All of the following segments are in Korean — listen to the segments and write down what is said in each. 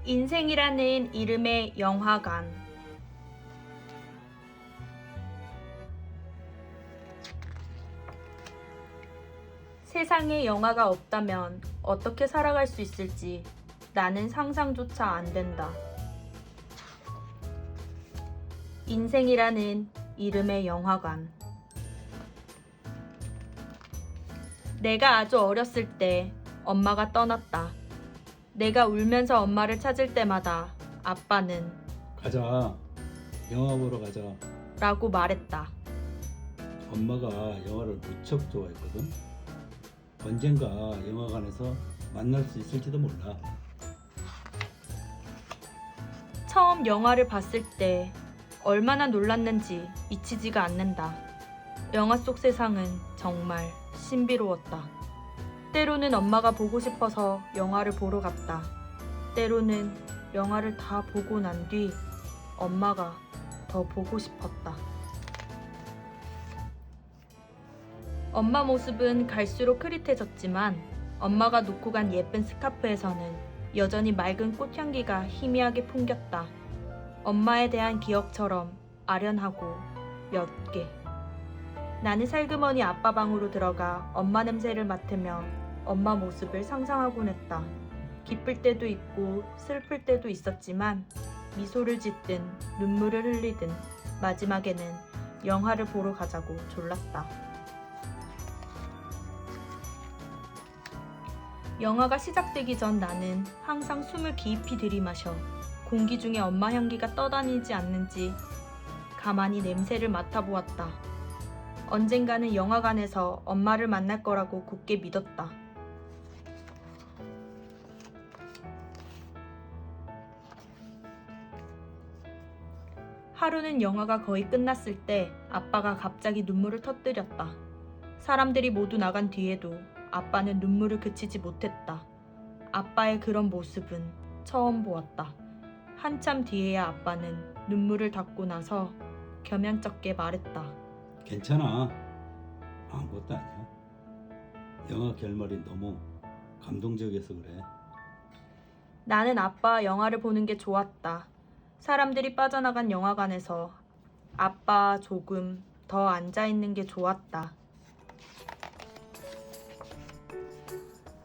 인생이라는 이름의 영화관. 세상에 영화가 없다면 어떻게 살아갈 수 있을지 나는 상상조차 안 된다. 인생이라는 이름의 영화관. 내가 아주 어렸을 때 엄마가 떠났다. 내가 울면서 엄마를 찾을 때마다 아빠는 가자. 영화 보러 가자. 라고 말했다. 엄마가 영화를 무척 좋아했거든. 언젠가 영화관에서 만날 수 있을지도 몰라. 처음 영화를 봤을 때 얼마나 놀랐는지 잊히지가 않는다. 영화 속 세상은 정말 신비로웠다. 때로는 엄마가 보고 싶어서 영화를 보러 갔다. 때로는 영화를 다 보고 난 뒤 엄마가 더 보고 싶었다. 엄마 모습은 갈수록 흐릿해졌지만 엄마가 놓고 간 예쁜 스카프에서는 여전히 맑은 꽃향기가 희미하게 풍겼다. 엄마에 대한 기억처럼 아련하고 몇 개. 나는 살그머니 아빠 방으로 들어가 엄마 냄새를 맡으며 엄마 모습을 상상하곤 했다. 기쁠 때도 있고 슬플 때도 있었지만 미소를 짓든 눈물을 흘리든 마지막에는 영화를 보러 가자고 졸랐다. 영화가 시작되기 전 나는 항상 숨을 깊이 들이마셔 공기 중에 엄마 향기가 떠다니지 않는지 가만히 냄새를 맡아보았다. 언젠가는 영화관에서 엄마를 만날 거라고 굳게 믿었다. 하루는 영화가 거의 끝났을 때 아빠가 갑자기 눈물을 터뜨렸다. 사람들이 모두 나간 뒤에도 아빠는 눈물을 그치지 못했다. 아빠의 그런 모습은 처음 보았다. 한참 뒤에야 아빠는 눈물을 닦고 나서 겸연쩍게 말했다. 괜찮아. 아무것도 아니야. 영화 결말이 너무 감동적이어서 그래. 나는 아빠 영화를 보는 게 좋았다. 사람들이 빠져나간 영화관에서 아빠 조금 더 앉아있는 게 좋았다.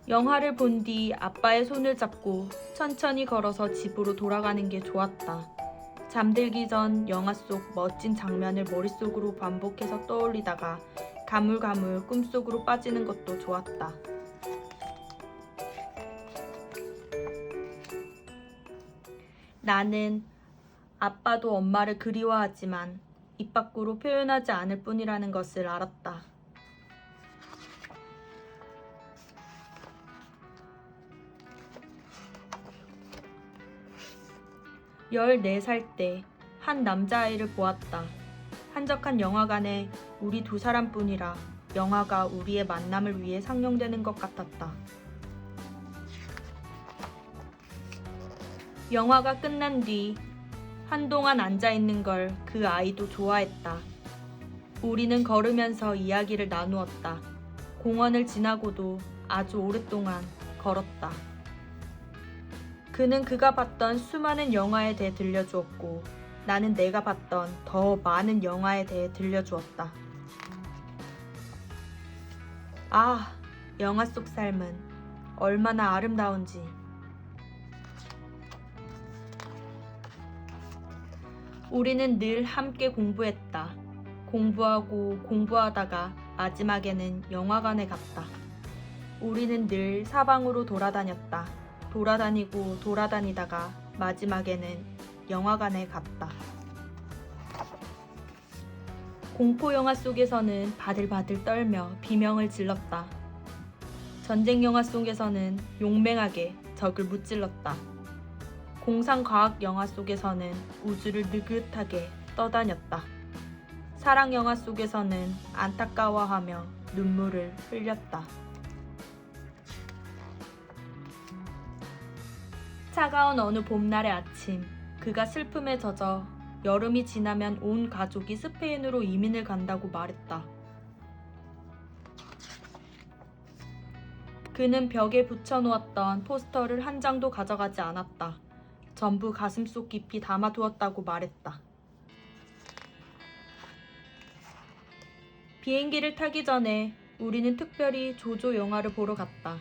영화를 본 뒤 아빠의 손을 잡고 천천히 걸어서 집으로 돌아가는 게 좋았다. 잠들기 전 영화 속 멋진 장면을 머릿속으로 반복해서 떠올리다가 가물가물 꿈속으로 빠지는 것도 좋았다. 나는 아빠도 엄마를 그리워하지만 입 밖으로 표현하지 않을 뿐이라는 것을 알았다. 14살 때 한 남자아이를 보았다. 한적한 영화관에 우리 두 사람뿐이라 영화가 우리의 만남을 위해 상영되는 것 같았다. 영화가 끝난 뒤 한동안 앉아있는 걸 그 아이도 좋아했다. 우리는 걸으면서 이야기를 나누었다. 공원을 지나고도 아주 오랫동안 걸었다. 그는 그가 봤던 수많은 영화에 대해 들려주었고 나는 내가 봤던 더 많은 영화에 대해 들려주었다. 아, 영화 속 삶은 얼마나 아름다운지. 우리는 늘 함께 공부했다. 공부하고 공부하다가 마지막에는 영화관에 갔다. 우리는 늘 사방으로 돌아다녔다. 돌아다니고 돌아다니다가 마지막에는 영화관에 갔다. 공포 영화 속에서는 바들바들 떨며 비명을 질렀다. 전쟁 영화 속에서는 용맹하게 적을 무찔렀다. 공상과학 영화 속에서는 우주를 느긋하게 떠다녔다. 사랑 영화 속에서는 안타까워하며 눈물을 흘렸다. 차가운 어느 봄날의 아침, 그가 슬픔에 젖어 여름이 지나면 온 가족이 스페인으로 이민을 간다고 말했다. 그는 벽에 붙여놓았던 포스터를 한 장도 가져가지 않았다. 전부 가슴속 깊이 담아두었다고 말했다. 비행기를 타기 전에 우리는 특별히 조조 영화를 보러 갔다.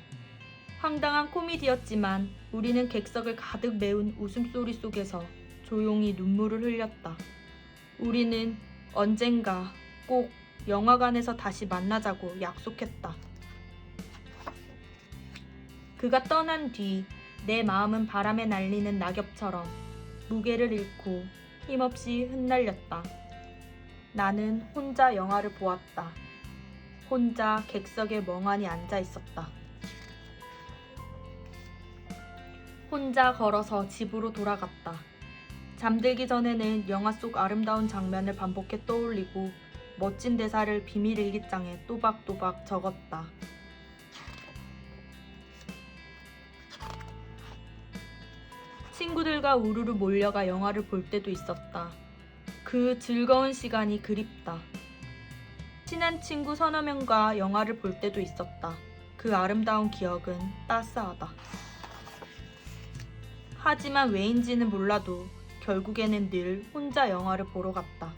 황당한 코미디였지만 우리는 객석을 가득 메운 웃음소리 속에서 조용히 눈물을 흘렸다. 우리는 언젠가 꼭 영화관에서 다시 만나자고 약속했다. 그가 떠난 뒤 내 마음은 바람에 날리는 낙엽처럼 무게를 잃고 힘없이 흩날렸다. 나는 혼자 영화를 보았다. 혼자 객석에 멍하니 앉아 있었다. 혼자 걸어서 집으로 돌아갔다. 잠들기 전에는 영화 속 아름다운 장면을 반복해 떠올리고 멋진 대사를 비밀 일기장에 또박또박 적었다. 친구들과 우르르 몰려가 영화를 볼 때도 있었다. 그 즐거운 시간이 그립다. 친한 친구 서너 명과 영화를 볼 때도 있었다. 그 아름다운 기억은 따스하다. 하지만 왜인지는 몰라도 결국에는 늘 혼자 영화를 보러 갔다.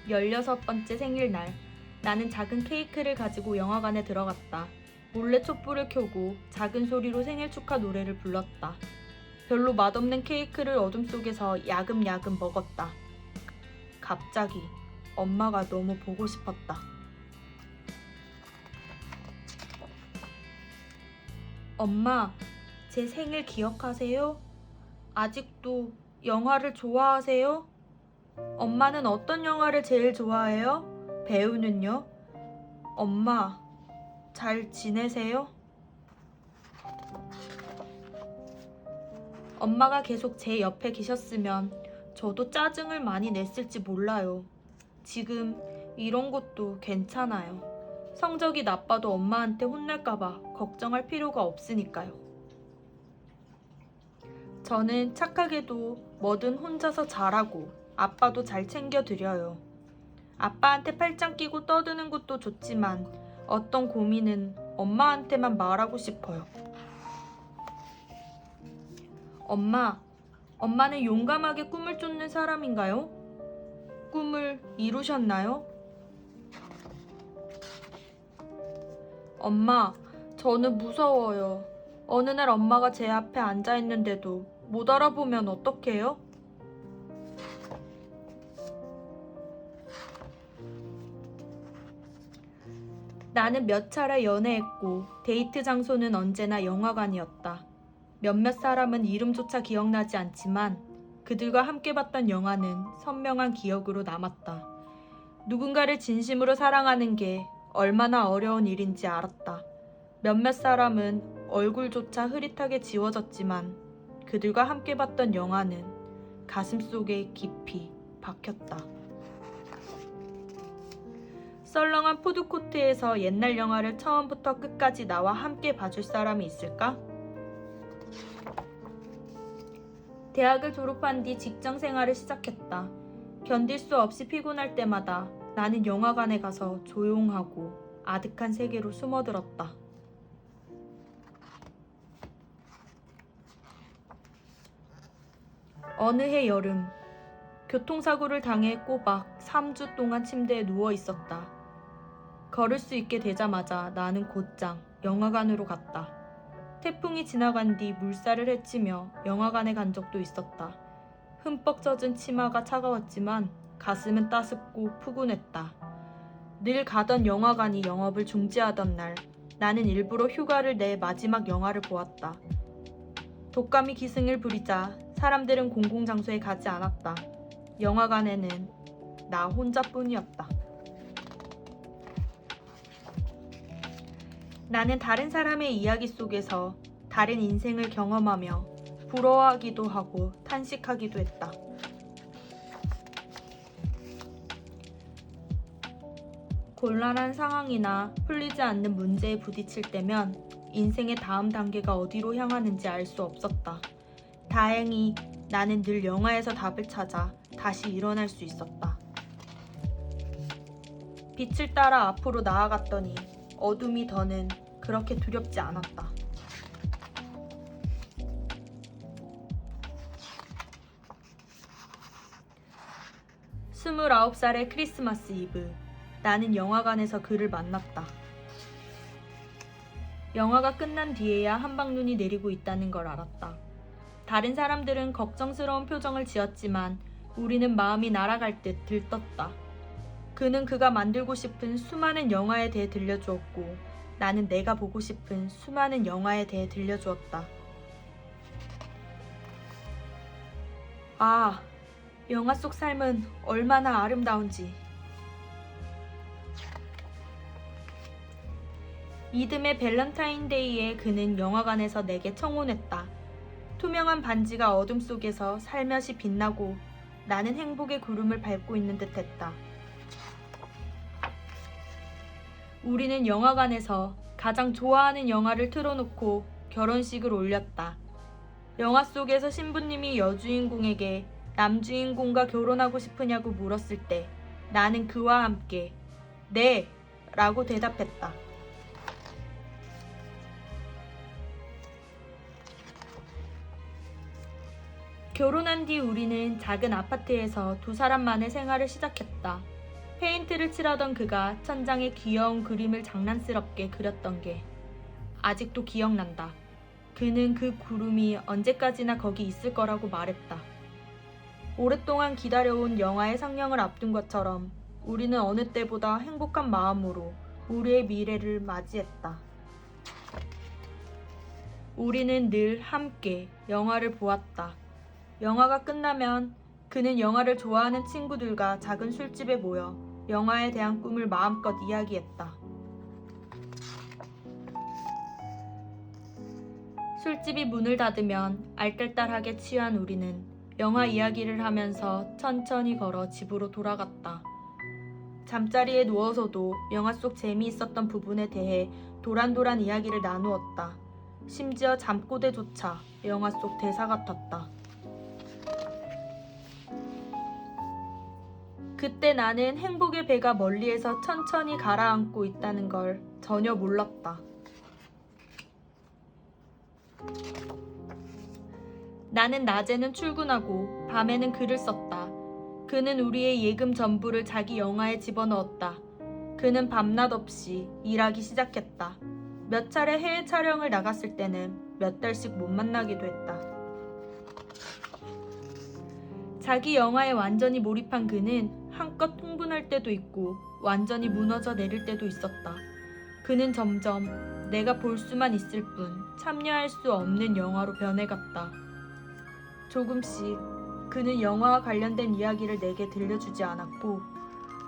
16번째 생일날, 나는 작은 케이크를 가지고 영화관에 들어갔다. 몰래 촛불을 켜고 작은 소리로 생일 축하 노래를 불렀다. 별로 맛없는 케이크를 어둠 속에서 야금야금 먹었다. 갑자기 엄마가 너무 보고 싶었다. 엄마, 제 생일 기억하세요? 아직도 영화를 좋아하세요? 엄마는 어떤 영화를 제일 좋아해요? 배우는요? 엄마, 잘 지내세요? 엄마가 계속 제 옆에 계셨으면 저도 짜증을 많이 냈을지 몰라요. 지금 이런 것도 괜찮아요. 성적이 나빠도 엄마한테 혼날까봐 걱정할 필요가 없으니까요. 저는 착하게도 뭐든 혼자서 잘하고 아빠도 잘 챙겨드려요. 아빠한테 팔짱 끼고 떠드는 것도 좋지만 어떤 고민은 엄마한테만 말하고 싶어요. 엄마, 엄마는 용감하게 꿈을 쫓는 사람인가요? 꿈을 이루셨나요? 엄마, 저는 무서워요. 어느 날 엄마가 제 앞에 앉아 있는데도 못 알아보면 어떡해요? 나는 몇 차례 연애했고 데이트 장소는 언제나 영화관이었다. 몇몇 사람은 이름조차 기억나지 않지만 그들과 함께 봤던 영화는 선명한 기억으로 남았다. 누군가를 진심으로 사랑하는 게 얼마나 어려운 일인지 알았다. 몇몇 사람은 얼굴조차 흐릿하게 지워졌지만 그들과 함께 봤던 영화는 가슴속에 깊이 박혔다. 썰렁한 푸드코트에서 옛날 영화를 처음부터 끝까지 나와 함께 봐줄 사람이 있을까? 대학을 졸업한 뒤 직장 생활을 시작했다. 견딜 수 없이 피곤할 때마다 나는 영화관에 가서 조용하고 아득한 세계로 숨어들었다. 어느 해 여름, 교통사고를 당해 꼬박 3주 동안 침대에 누워 있었다. 걸을 수 있게 되자마자 나는 곧장 영화관으로 갔다. 태풍이 지나간 뒤 물살을 헤치며 영화관에 간 적도 있었다. 흠뻑 젖은 치마가 차가웠지만 가슴은 따숩고 푸근했다. 늘 가던 영화관이 영업을 중지하던 날, 나는 일부러 휴가를 내 마지막 영화를 보았다. 독감이 기승을 부리자 사람들은 공공장소에 가지 않았다. 영화관에는 나 혼자뿐이었다. 나는 다른 사람의 이야기 속에서 다른 인생을 경험하며 부러워하기도 하고 탄식하기도 했다. 곤란한 상황이나 풀리지 않는 문제에 부딪힐 때면 인생의 다음 단계가 어디로 향하는지 알 수 없었다. 다행히 나는 늘 영화에서 답을 찾아 다시 일어날 수 있었다. 빛을 따라 앞으로 나아갔더니 어둠이 더는 그렇게 두렵지 않았다. 29살의 크리스마스 이브, 나는 영화관에서 그를 만났다. 영화가 끝난 뒤에야 한방눈이 내리고 있다는 걸 알았다. 다른 사람들은 걱정스러운 표정을 지었지만 우리는 마음이 날아갈 듯 들떴다. 그는 그가 만들고 싶은 수많은 영화에 대해 들려주었고, 나는 내가 보고 싶은 수많은 영화에 대해 들려주었다. 아, 영화 속 삶은 얼마나 아름다운지. 이듬해 밸런타인데이에 그는 영화관에서 내게 청혼했다. 투명한 반지가 어둠 속에서 살며시 빛나고 나는 행복의 구름을 밟고 있는 듯했다. 우리는 영화관에서 가장 좋아하는 영화를 틀어놓고 결혼식을 올렸다. 영화 속에서 신부님이 여주인공에게 남주인공과 결혼하고 싶으냐고 물었을 때 나는 그와 함께 네! 라고 대답했다. 결혼한 뒤 우리는 작은 아파트에서 두 사람만의 생활을 시작했다. 페인트를 칠하던 그가 천장에 귀여운 그림을 장난스럽게 그렸던 게 아직도 기억난다. 그는 그 구름이 언제까지나 거기 있을 거라고 말했다. 오랫동안 기다려온 영화의 상영을 앞둔 것처럼 우리는 어느 때보다 행복한 마음으로 우리의 미래를 맞이했다. 우리는 늘 함께 영화를 보았다. 영화가 끝나면 그는 영화를 좋아하는 친구들과 작은 술집에 모여 영화에 대한 꿈을 마음껏 이야기했다. 술집이 문을 닫으면 알뜰딸하게 취한 우리는 영화 이야기를 하면서 천천히 걸어 집으로 돌아갔다. 잠자리에 누워서도 영화 속 재미있었던 부분에 대해 도란도란 이야기를 나누었다. 심지어 잠꼬대조차 영화 속 대사 같았다. 그때 나는 행복의 배가 멀리에서 천천히 가라앉고 있다는 걸 전혀 몰랐다. 나는 낮에는 출근하고 밤에는 글을 썼다. 그는 우리의 예금 전부를 자기 영화에 집어넣었다. 그는 밤낮 없이 일하기 시작했다. 몇 차례 해외 촬영을 나갔을 때는 몇 달씩 못 만나기도 했다. 자기 영화에 완전히 몰입한 그는 한껏 흥분할 때도 있고 완전히 무너져 내릴 때도 있었다. 그는 점점 내가 볼 수만 있을 뿐 참여할 수 없는 영화로 변해갔다. 조금씩 그는 영화와 관련된 이야기를 내게 들려주지 않았고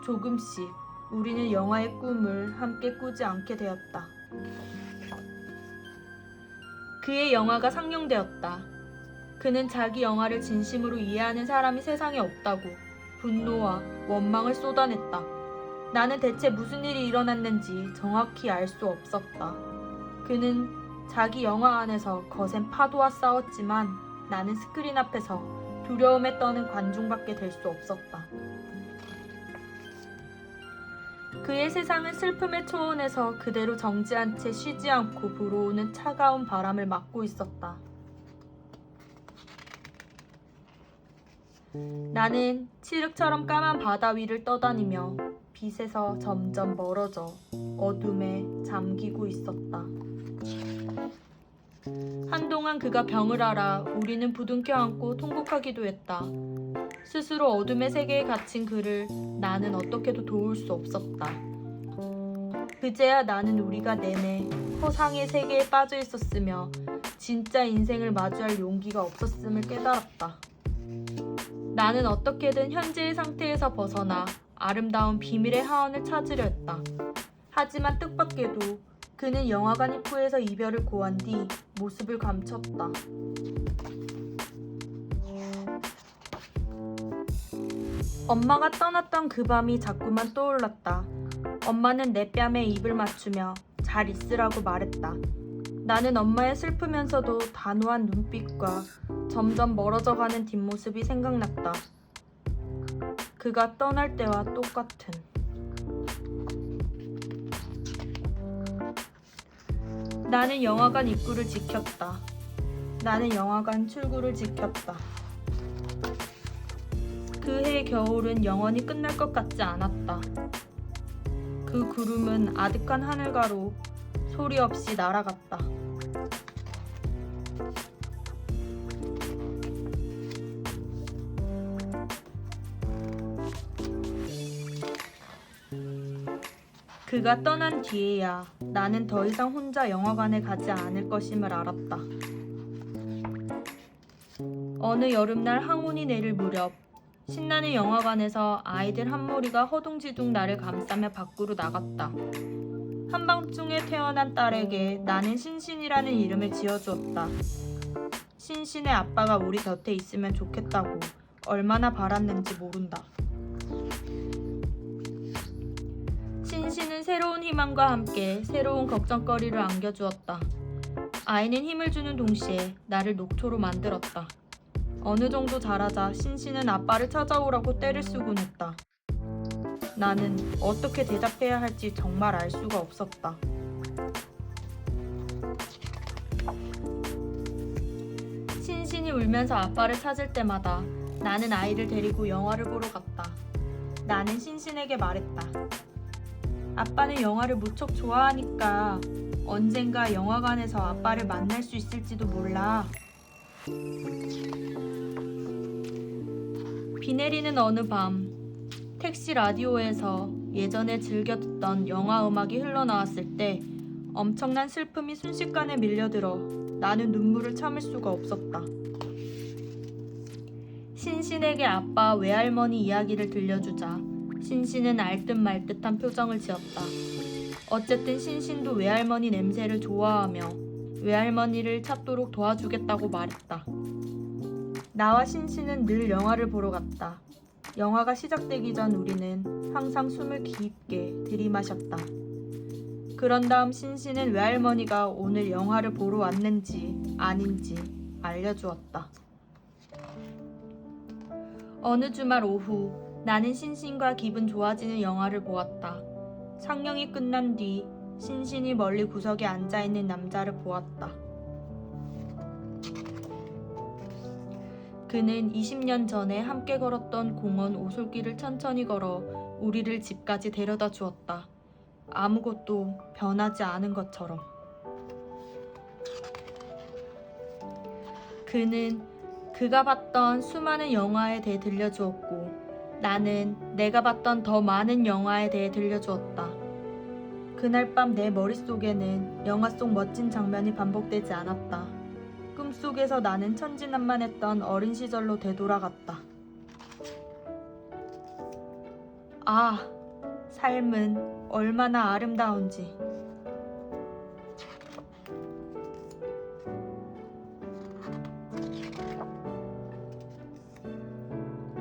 조금씩 우리는 영화의 꿈을 함께 꾸지 않게 되었다. 그의 영화가 상영되었다. 그는 자기 영화를 진심으로 이해하는 사람이 세상에 없다고 분노와 원망을 쏟아냈다. 나는 대체 무슨 일이 일어났는지 정확히 알 수 없었다. 그는 자기 영화 안에서 거센 파도와 싸웠지만 나는 스크린 앞에서 두려움에 떠는 관중밖에 될 수 없었다. 그의 세상은 슬픔의 초원에서 그대로 정지한 채 쉬지 않고 불어오는 차가운 바람을 맞고 있었다. 나는 칠흑처럼 까만 바다 위를 떠다니며 빛에서 점점 멀어져 어둠에 잠기고 있었다. 한동안 그가 병을 앓아 우리는 부둥켜 안고 통곡하기도 했다. 스스로 어둠의 세계에 갇힌 그를 나는 어떻게도 도울 수 없었다. 그제야 나는 우리가 내내 허상의 세계에 빠져 있었으며 진짜 인생을 마주할 용기가 없었음을 깨달았다. 나는 어떻게든 현재의 상태에서 벗어나 아름다운 비밀의 하원을 찾으려 했다. 하지만 뜻밖에도 그는 영화관 입구에서 이별을 고한 뒤 모습을 감췄다. 엄마가 떠났던 그 밤이 자꾸만 떠올랐다. 엄마는 내 뺨에 입을 맞추며 잘 있으라고 말했다. 나는 엄마의 슬프면서도 단호한 눈빛과 점점 멀어져가는 뒷모습이 생각났다. 그가 떠날 때와 똑같은. 나는 영화관 입구를 지켰다. 나는 영화관 출구를 지켰다. 그 해 겨울은 영원히 끝날 것 같지 않았다. 그 구름은 아득한 하늘가로 소리 없이 날아갔다. 그가 떠난 뒤에야 나는 더 이상 혼자 영화관에 가지 않을 것임을 알았다. 어느 여름날 황혼이 내릴 무렵 신나는 영화관에서 아이들 한 무리가 허둥지둥 나를 감싸며 밖으로 나갔다. 한밤중에 태어난 딸에게 나는 신신이라는 이름을 지어주었다. 신신의 아빠가 우리 곁에 있으면 좋겠다고 얼마나 바랐는지 모른다. 신신은 새로운 희망과 함께 새로운 걱정거리를 안겨주었다. 아이는 힘을 주는 동시에 나를 녹초로 만들었다. 어느 정도 자라자 신신은 아빠를 찾아오라고 떼를 쓰곤 했다. 나는 어떻게 대답해야 할지 정말 알 수가 없었다. 신신이 울면서 아빠를 찾을 때마다 나는 아이를 데리고 영화를 보러 갔다. 나는 신신에게 말했다. 아빠는 영화를 무척 좋아하니까 언젠가 영화관에서 아빠를 만날 수 있을지도 몰라. 비 내리는 어느 밤 택시 라디오에서 예전에 즐겨 듣던 영화 음악이 흘러나왔을 때 엄청난 슬픔이 순식간에 밀려들어 나는 눈물을 참을 수가 없었다. 신신에게 아빠 외할머니 이야기를 들려주자 신신은 알듯 말듯한 표정을 지었다. 어쨌든 신신도 외할머니 냄새를 좋아하며 외할머니를 찾도록 도와주겠다고 말했다. 나와 신신은 늘 영화를 보러 갔다. 영화가 시작되기 전 우리는 항상 숨을 깊게 들이마셨다. 그런 다음 신신은 외할머니가 오늘 영화를 보러 왔는지 아닌지 알려주었다. 어느 주말 오후 나는 신신과 기분 좋아지는 영화를 보았다. 상영이 끝난 뒤 신신이 멀리 구석에 앉아있는 남자를 보았다. 그는 20년 전에 함께 걸었던 공원 오솔길을 천천히 걸어 우리를 집까지 데려다 주었다. 아무것도 변하지 않은 것처럼. 그는 그가 봤던 수많은 영화에 대해 들려주었고 나는 내가 봤던 더 많은 영화에 대해 들려주었다. 그날 밤 내 머릿속에는 영화 속 멋진 장면이 반복되지 않았다. 꿈속에서 나는 천진난만했던 어린 시절로 되돌아갔다. 아, 삶은 얼마나 아름다운지.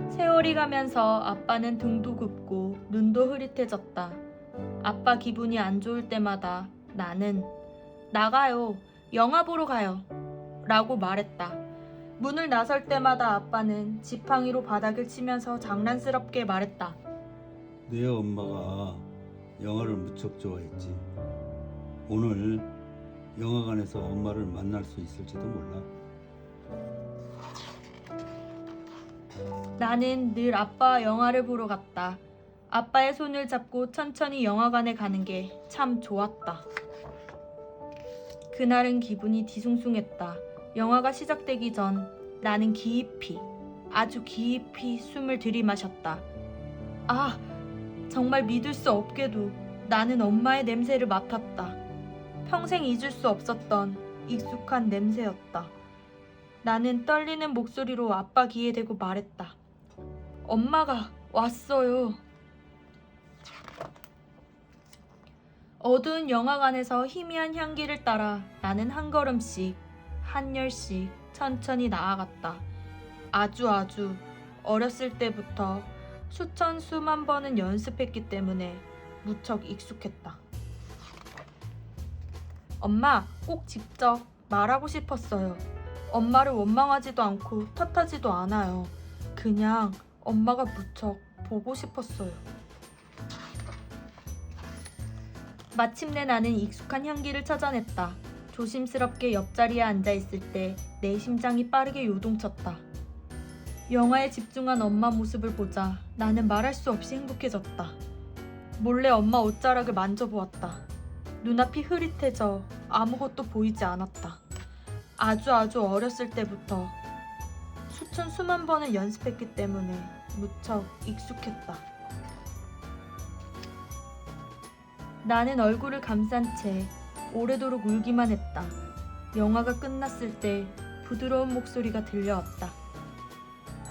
세월이 가면서 아빠는 등도 굽고 눈도 흐릿해졌다. 아빠 기분이 안 좋을 때마다 나는 나가요. 영화 보러 가요. 라고 말했다. 문을 나설 때마다 아빠는 지팡이로 바닥을 치면서 장난스럽게 말했다. 내 엄마가 영화를 무척 좋아했지. 오늘 영화관에서 엄마를 만날 수 있을지도 몰라. 나는 늘 아빠와 영화를 보러 갔다. 아빠의 손을 잡고 천천히 영화관에 가는 게 참 좋았다. 그날은 기분이 뒤숭숭했다. 영화가 시작되기 전 나는 깊이, 아주 깊이 숨을 들이마셨다. 아, 정말 믿을 수 없게도 나는 엄마의 냄새를 맡았다. 평생 잊을 수 없었던 익숙한 냄새였다. 나는 떨리는 목소리로 아빠 귀에 대고 말했다. 엄마가 왔어요. 어두운 영화관에서 희미한 향기를 따라 나는 한 걸음씩, 한 열씩 천천히 나아갔다. 아주 어렸을 때부터 수천 수만 번은 연습했기 때문에 무척 익숙했다. 엄마, 꼭 직접 말하고 싶었어요. 엄마를 원망하지도 않고 탓하지도 않아요. 그냥 엄마가 무척 보고 싶었어요. 마침내 나는 익숙한 향기를 찾아냈다. 조심스럽게 옆자리에 앉아있을 때 내 심장이 빠르게 요동쳤다. 영화에 집중한 엄마 모습을 보자 나는 말할 수 없이 행복해졌다. 몰래 엄마 옷자락을 만져보았다. 눈앞이 흐릿해져 아무것도 보이지 않았다. 아주 어렸을 때부터 수만 번을 연습했기 때문에 무척 익숙했다. 나는 얼굴을 감싼 채 오래도록 울기만 했다. 영화가 끝났을 때 부드러운 목소리가 들려왔다.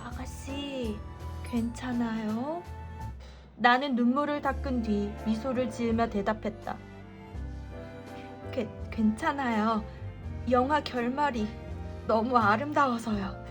아가씨, 괜찮아요? 나는 눈물을 닦은 뒤 미소를 지으며 대답했다. 괜찮아요. 영화 결말이 너무 아름다워서요.